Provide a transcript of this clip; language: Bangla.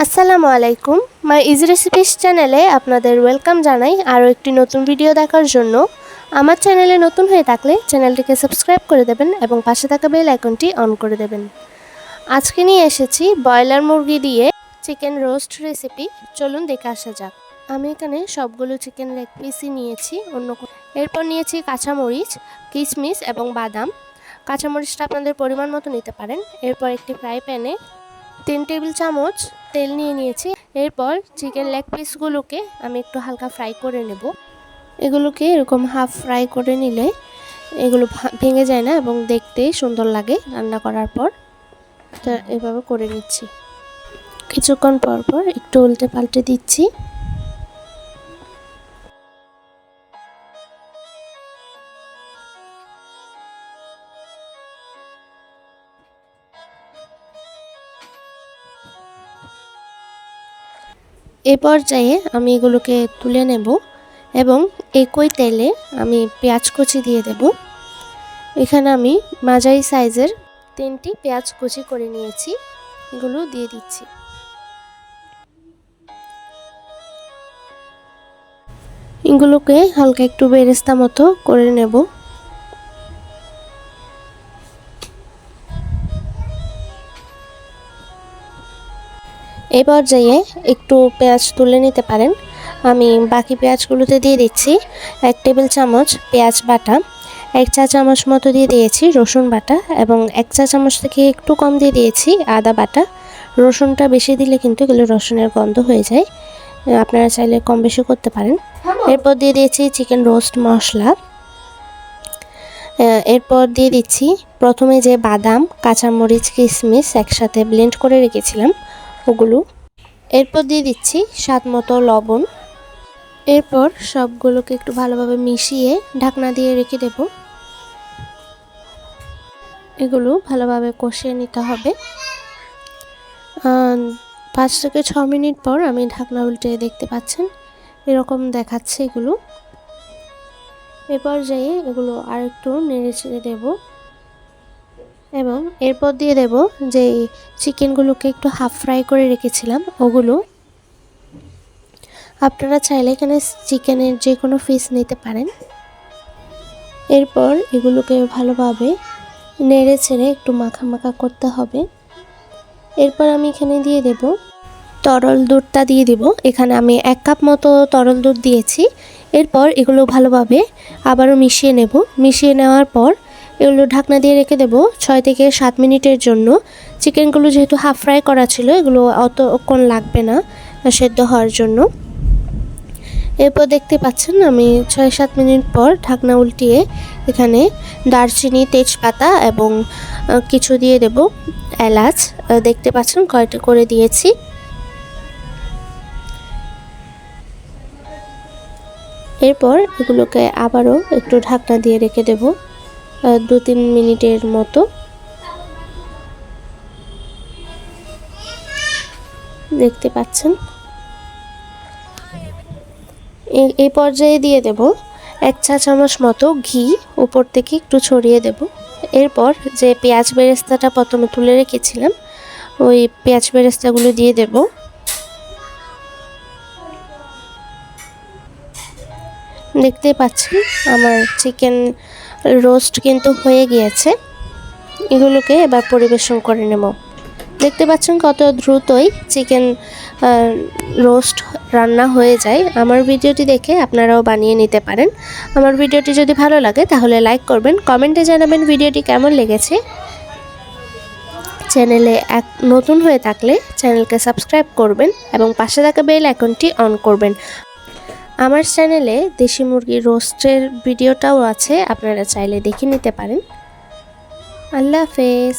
আসসালামু আলাইকুম। মাই ইজি রেসিপিস চ্যানেলে আপনাদের ওয়েলকাম জানাই আরও একটি নতুন ভিডিও দেখার জন্য। আমার চ্যানেলে নতুন হয়ে থাকলে চ্যানেলটিকে সাবস্ক্রাইব করে দেবেন এবং পাশে থাকা বেল আইকনটি অন করে দেবেন। আজকে নিয়ে এসেছি ব্রয়লার মুরগি দিয়ে চিকেন রোস্ট রেসিপি। চলুন দেখে আসা যাক। আমি এখানে সবগুলো চিকেন লেগ পিসই নিয়েছি। এরপর নিয়েছি কাঁচামরিচ, কিশমিশ এবং বাদাম। কাঁচামরিচটা আপনাদের পরিমাণ মতো নিতে পারেন। এরপর একটি ফ্রাই প্যানে 3 টেবিল চামচ তেল নিয়ে নিয়েছি। এরপর চিকেন লেগ পিসগুলোকে আমি একটু হালকা ফ্রাই করে নেব। এগুলোকে এরকম হাফ ফ্রাই করে নিলে এগুলো ভেঙে যায় না এবং দেখতে সুন্দর লাগে রান্না করার পর। তো এভাবে করে নিচ্ছি। কিছুক্ষণ পর পর একটু উল্টে পাল্টে দিচ্ছি। এই পর্যায়ে আমি এগুলোকে তুলে নেব এবং একই তেলে আমি পেঁয়াজ কুচি দিয়ে দেব। এখানে আমি মাঝারি সাইজের 3টি পেঁয়াজ কুচি করে নিয়েছি, এগুলো দিয়ে দিচ্ছি। এগুলোকে হালকা একটু বেরেস্তা মতো করে নেব। এই পর্যায়ে একটু পেঁয়াজ তুলে নিতে পারেন। আমি বাকি পেঁয়াজগুলোতে দিয়ে দিচ্ছি 1 টেবিল চামচ পেঁয়াজ বাটা, 1 চা চামচ মতো দিয়ে দিয়েছি রসুন বাটা এবং 1 চা চামচ থেকে একটু কম দিয়ে দিয়েছি আদা বাটা। রসুনটা বেশি দিলে কিন্তু এগুলো রসুনের গন্ধ হয়ে যায়, আপনারা চাইলে কম বেশি করতে পারেন। এরপর দিয়ে দিয়েছি চিকেন রোস্ট মশলা। এরপর দিয়ে দিচ্ছি প্রথমে যে বাদাম, কাঁচামরিচ, কিশমিশ একসাথে ব্লেন্ড করে রেখেছিলাম ওগুলো। এরপর দিয়ে দিচ্ছি স্বাদ মতো লবণ। এরপর সবগুলোকে একটু ভালোভাবে মিশিয়ে ঢাকনা দিয়ে রেখে দেব। এগুলো ভালোভাবে কষিয়ে নিতে হবে। 5 থেকে 6 মিনিট পর আমি ঢাকনা উল্টে দেখতে পাচ্ছেন এরকম দেখাচ্ছে এগুলো। এ পর্যায়ে এগুলো আর একটু নেড়ে চেড়ে দেব এবং এরপর দিয়ে দেব যে চিকেনগুলোকে একটু হাফ ফ্রাই করে রেখেছিলাম ওগুলো। আপনারা চাইলে এখানে চিকেনের যে কোনো পিস নিতে পারেন। এরপর এগুলোকে ভালোভাবে নেড়ে ছেড়ে একটু মাখা মাখা করতে হবে। এরপর আমি এখানে দিয়ে দেব তরল দুধটা দিয়ে দিব। এখানে আমি 1 কাপ মতো তরল দুধ দিয়েছি। এরপর এগুলো ভালোভাবে আবারও মিশিয়ে নেব। মিশিয়ে নেওয়ার পর এগুলো ঢাকনা দিয়ে রেখে দেব 6 থেকে 7 মিনিটের জন্য। চিকেনগুলো যেহেতু হাফ ফ্রাই করা ছিল এগুলো অতক্ষণ লাগবে না সেদ্ধ হওয়ার জন্য। এরপর দেখতে পাচ্ছেন আমি 6-7 মিনিট পর ঢাকনা উল্টিয়ে এখানে দারচিনি, তেজপাতা এবং কিছু দিয়ে দেব এলাচ। দেখতে পাচ্ছেন কয়টা করে দিয়েছি। এরপর এগুলোকে আবারও একটু ঢাকনা দিয়ে রেখে দেব 2-3 মিনিটের মতো। দেখতে পাচ্ছেন এই পর্যায়ে দিয়ে দেব 1 চা চামচ মতো ঘি, উপর থেকে একটু ছড়িয়ে দেব। এরপর যে পেঁয়াজ বেরেস্তাটা প্রথমে তুলে রেখেছিলাম ওই পেঁয়াজ বেরেস্তাগুলো দিয়ে দেব। দেখতে পাচ্ছেন আমার চিকেন রোস্ট কিন্তু হয়ে গিয়েছে। এগুলোকে এবার পরিবেশন করে নেব। দেখতে পাচ্ছেন কত দ্রুতই চিকেন রোস্ট রান্না হয়ে যায়। আমার ভিডিওটি দেখে আপনারাও বানিয়ে নিতে পারেন। আমার ভিডিওটি যদি ভালো লাগে তাহলে লাইক করবেন, কমেন্টে জানাবেন ভিডিওটি কেমন লেগেছে। চ্যানেলে নতুন হয়ে থাকলে চ্যানেলকে সাবস্ক্রাইব করবেন এবং পাশে থাকা বেল আইকনটি অন করবেন। আমার চ্যানেলে দেশি মুরগির রোস্টের ভিডিওটাও আছে, আপনারা চাইলে দেখে নিতে পারেন। আল্লাহ হাফেজ।